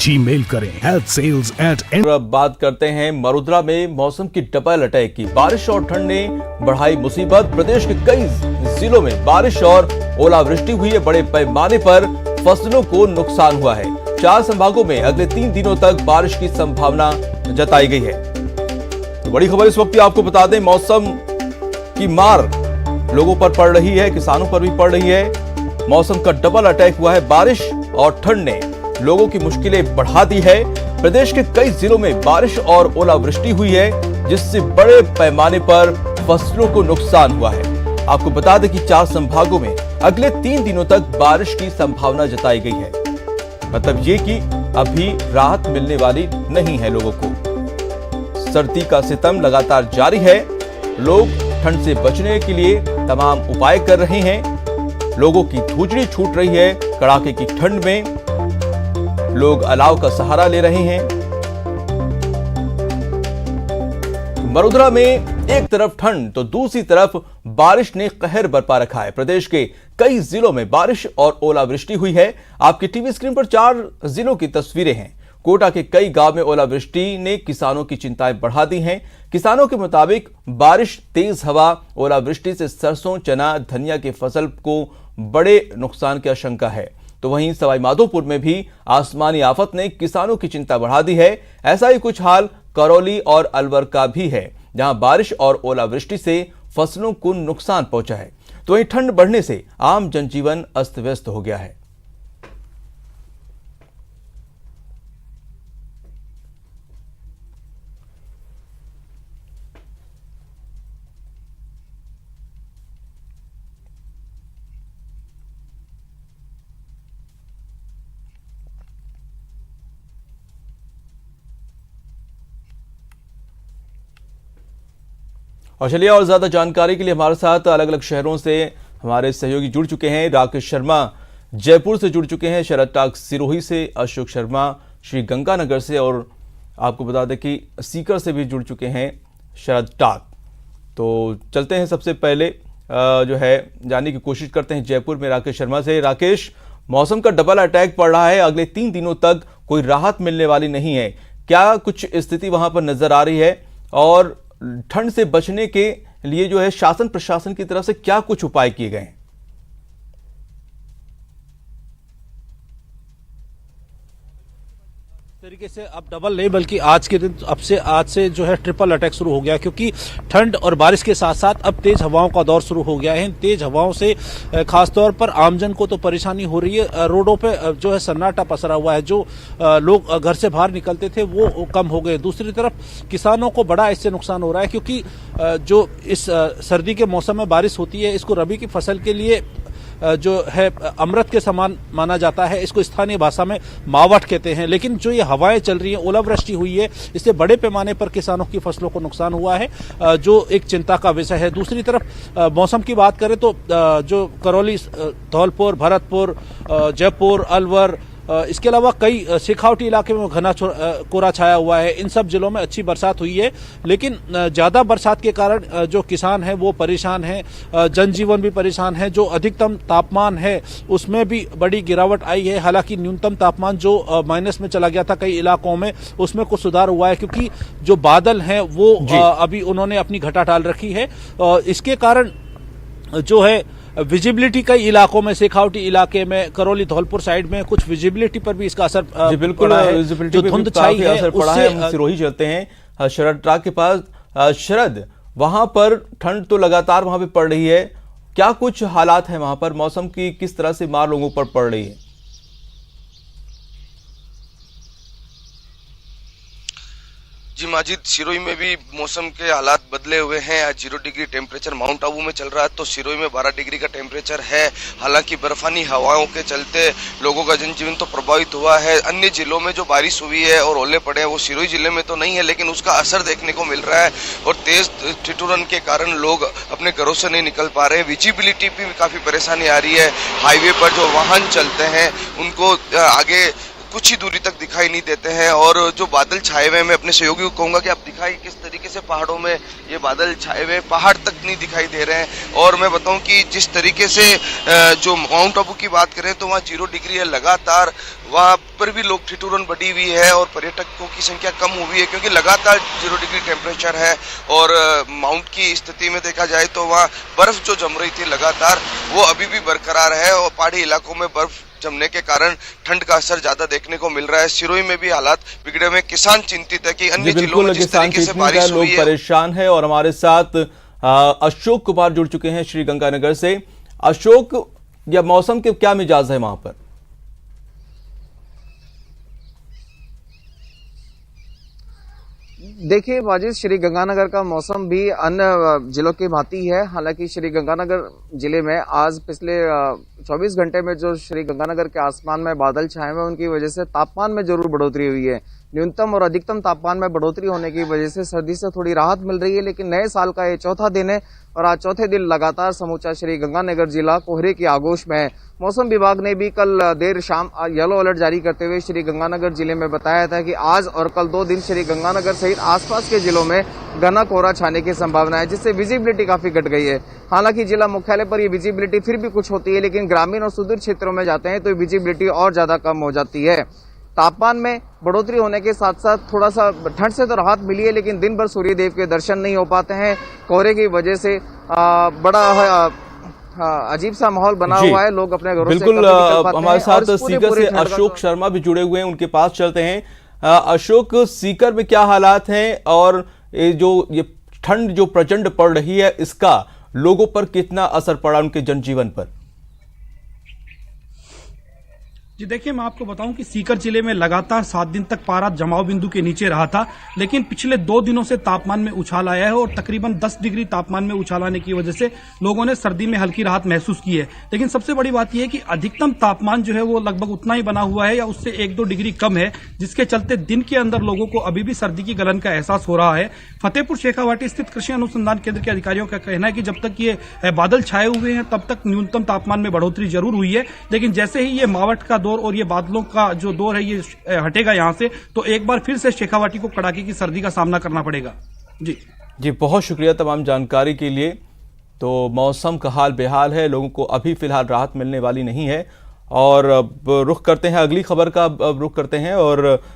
Gmail करें healthsales@. अब बात करते हैं मरुद्रा में मौसम की डबल अटैक की। बारिश और ठंड ने बढ़ाई मुसीबत। प्रदेश के कई जिलों में बारिश और ओलावृष्टि हुई है। बड़े पैमाने पर फसलों को नुकसान हुआ है। 4 संभागों में अगले 3 दिनों तक बारिश की संभावना जताई गई है। तो बड़ी खबर इस वक्त आपको बता दें, मौसम की मार लोगों पर पड़ रही है, किसानों पर भी पड़ रही है। मौसम का डबल अटैक हुआ है। बारिश और ठंड ने लोगों की मुश्किलें बढ़ा दी है। प्रदेश के कई जिलों में बारिश और ओलावृष्टि हुई है, जिससे बड़े पैमाने पर फसलों को नुकसान हुआ है। आपको बता दें कि 4 संभागों में अगले 3 दिनों तक बारिश की संभावना जताई गई है। मतलब ये कि अभी राहत मिलने वाली नहीं है लोगों को। सर्दी का सितम लगातार जारी है। लोग ठंड से बचने के लिए तमाम उपाय कर रहे हैं। लोगों की धूजड़ी छूट रही है। कड़ाके की ठंड में लोग अलाव का सहारा ले रहे हैं। मरुद्रा में एक तरफ ठंड तो दूसरी तरफ बारिश ने कहर बरपा रखा है। प्रदेश के कई जिलों में बारिश और ओलावृष्टि हुई है। आपकी टीवी स्क्रीन पर 4 जिलों की तस्वीरें हैं। कोटा के कई गांव में ओलावृष्टि ने किसानों की चिंताएं बढ़ा दी हैं। किसानों के मुताबिक बारिश, तेज हवा, ओलावृष्टि से सरसों, चना, धनिया की फसल को बड़े नुकसान की आशंका है। तो वहीं सवाईमाधोपुर में भी आसमानी आफत ने किसानों की चिंता बढ़ा दी है। ऐसा ही कुछ हाल करौली और अलवर का भी है, जहां बारिश और ओलावृष्टि से फसलों को नुकसान पहुंचा है। तो वहीं ठंड बढ़ने से आम जनजीवन अस्त व्यस्त हो गया है। और चलिए और ज्यादा जानकारी के लिए हमारे साथ अलग अलग शहरों से हमारे सहयोगी जुड़ चुके हैं। राकेश शर्मा जयपुर से जुड़ चुके हैं, शरद टाक सिरोही से, अशोक शर्मा श्री गंगानगर से, और आपको बता दें कि सीकर से भी जुड़ चुके हैं शरद टाक। तो चलते हैं, सबसे पहले जो है जानने की कोशिश करते हैं जयपुर में राकेश शर्मा से। राकेश, मौसम का डबल अटैक पड़ रहा है। अगले 3 दिनों तक कोई राहत मिलने वाली नहीं है। क्या कुछ स्थिति वहां पर नजर आ रही है, और ठंड से बचने के लिए जो है शासन प्रशासन की तरफ से क्या कुछ उपाय किए गए हैं? तरीके से अब डबल नहीं बल्कि आज के दिन आज से जो है ट्रिपल अटैक शुरू हो गया, क्योंकि ठंड और बारिश के साथ साथ अब तेज हवाओं का दौर शुरू हो गया है। इन तेज हवाओं से खासतौर पर आमजन को तो परेशानी हो रही है। रोडों पे जो है सन्नाटा पसरा हुआ है। जो लोग घर से बाहर निकलते थे वो कम हो गए। दूसरी तरफ किसानों को बड़ा इससे नुकसान हो रहा है, क्योंकि जो इस सर्दी के मौसम में बारिश होती है, इसको रबी की फसल के लिए जो है अमृत के समान माना जाता है। इसको स्थानीय भाषा में मावट कहते हैं। लेकिन जो ये हवाएं चल रही हैं, ओलावृष्टि हुई है, इससे बड़े पैमाने पर किसानों की फसलों को नुकसान हुआ है, जो एक चिंता का विषय है। दूसरी तरफ मौसम की बात करें तो जो करौली, धौलपुर, भरतपुर, जयपुर, अलवर, इसके अलावा कई शेखावटी इलाके में घना कोहरा छाया हुआ है। इन सब जिलों में अच्छी बरसात हुई है, लेकिन ज्यादा बरसात के कारण जो किसान हैं वो परेशान हैं, जनजीवन भी परेशान है। जो अधिकतम तापमान है उसमें भी बड़ी गिरावट आई है। हालांकि न्यूनतम तापमान जो माइनस में चला गया था कई इलाकों में, उसमें कुछ सुधार हुआ है, क्योंकि जो बादल हैं वो अभी उन्होंने अपनी घटा डाल रखी है। इसके कारण जो है विजिबिलिटी कई इलाकों में, शेखावटी इलाके में, करौली, धौलपुर साइड में कुछ विजिबिलिटी पर भी इसका असर बिल्कुल पड़ा है। जो धुंध छाई है असर पड़ा है। हम सिरोही चलते हैं शरद टाक के पास। शरद, वहां पर ठंड तो लगातार वहां पे पड़ रही है। क्या कुछ हालात है वहां पर? मौसम की किस तरह से मार लोगों पर पड़ रही है? जी माजिद, सिरोही में भी मौसम के हालात बदले हुए हैं। आज 0 डिग्री टेम्परेचर माउंट आबू में चल रहा है, तो सिरोही में 12 डिग्री का टेम्परेचर है। हालांकि बर्फानी हवाओं के चलते लोगों का जनजीवन तो प्रभावित हुआ है। अन्य जिलों में जो बारिश हुई है और ओले पड़े हैं वो सिरोही जिले में तो नहीं है, लेकिन उसका असर देखने को मिल रहा है। और तेज ठिठुरन के कारण लोग अपने घरों से नहीं निकल पा रहे हैं। विजिबिलिटी भी काफी परेशानी आ रही है। हाईवे पर जो वाहन चलते हैं उनको आगे कुछ ही दूरी तक दिखाई नहीं देते हैं। और जो बादल छाए हुए हैं, मैं अपने सहयोगी को कहूंगा कि आप दिखाई किस तरीके से पहाड़ों में ये बादल छाए हुए, पहाड़ तक नहीं दिखाई दे रहे हैं। और मैं बताऊं कि जिस तरीके से जो माउंट आबू की बात करें तो वहाँ 0 डिग्री है लगातार, वहाँ पर भी लोग ठिठुरन बढ़ी हुई है और पर्यटकों की संख्या कम हुई है, क्योंकि लगातार 0 डिग्री टेम्परेचर है। और माउंट की स्थिति में देखा जाए तो वहाँ बर्फ जो जम रही थी लगातार, वो अभी भी बरकरार है और पहाड़ी इलाकों में बर्फ जमने के कारण ठंड का असर ज्यादा देखने को मिल रहा है। सिरोही में भी हालात बिगड़े हुए, किसान चिंतित है कि अन्य जिलों में जिस तरीके से बारिश हुई है, लोग परेशान है। और हमारे साथ अशोक कुमार जुड़ चुके हैं श्री गंगानगर से। अशोक, या मौसम के क्या मिजाज है वहां पर? देखिए माजिद, श्री गंगानगर का मौसम भी अन्य जिलों की भांति है। हालांकि श्री गंगानगर जिले में आज पिछले 24 घंटे में जो श्री गंगानगर के आसमान में बादल छाए हुए, उनकी वजह से तापमान में जरूर बढ़ोतरी हुई है। न्यूनतम और अधिकतम तापमान में बढ़ोतरी होने की वजह से सर्दी से थोड़ी राहत मिल रही है। लेकिन नए साल का ये चौथा दिन है और आज चौथे दिन लगातार समूचा श्री गंगानगर जिला कोहरे की आगोश में है। मौसम विभाग ने भी कल देर शाम येलो अलर्ट जारी करते हुए श्री गंगानगर जिले में बताया था कि आज और कल 2 दिन श्री गंगानगर सहित आसपास के जिलों में घना कोहरा छाने की संभावना है, जिससे विजिबिलिटी काफी घट गई है। हालांकि जिला मुख्यालय पर ये विजिबिलिटी फिर भी कुछ होती है, लेकिन ग्रामीण और सुदूर क्षेत्रों में जाते हैं तो विजिबिलिटी और ज्यादा कम हो जाती है। तापमान में बढ़ोतरी होने के साथ साथ थोड़ा सा ठंड से तो राहत मिली है, लेकिन दिन भर सूर्यदेव के दर्शन नहीं हो पाते हैं। कोहरे की वजह से बड़ा अजीब सा माहौल बना हुआ है। लोग अपने घरों से बिल्कुल हमारे साथ सीकर से अशोक शर्मा भी जुड़े हुए हैं, उनके पास चलते हैं। अशोक, सीकर में क्या हालात हैं और ये ठंड जो प्रचंड पड़ रही है, इसका लोगों पर कितना असर पड़ा, उनके जनजीवन पर? जी देखिए, मैं आपको बताऊं कि सीकर जिले में लगातार 7 दिन तक पारा जमाव बिंदु के नीचे रहा था, लेकिन पिछले 2 दिनों से तापमान में उछाल आया है और तकरीबन 10 डिग्री तापमान में उछाल आने की वजह से लोगों ने सर्दी में हल्की राहत महसूस की है। लेकिन सबसे बड़ी बात यह है कि अधिकतम तापमान जो है वो लगभग उतना ही बना हुआ है या उससे 1-2 डिग्री कम है, जिसके चलते दिन के अंदर लोगों को अभी भी सर्दी की गलन का एहसास हो रहा है। फतेहपुर शेखावाटी स्थित कृषि अनुसंधान केंद्र के अधिकारियों का कहना है कि जब तक ये बादल छाए हुए हैं तब तक न्यूनतम तापमान में बढ़ोतरी जरूर हुई है, लेकिन जैसे ही ये मावठ का दौर और ये बादलों का जो दौर है ये हटेगा यहां से, तो एक बार फिर से शेखावाटी को कड़ाके की सर्दी का सामना करना पड़ेगा। जी बहुत शुक्रिया तमाम जानकारी के लिए। तो मौसम का हाल बेहाल है, लोगों को अभी फिलहाल राहत मिलने वाली नहीं है। और अब रुख करते हैं अगली खबर का, रुख करते हैं और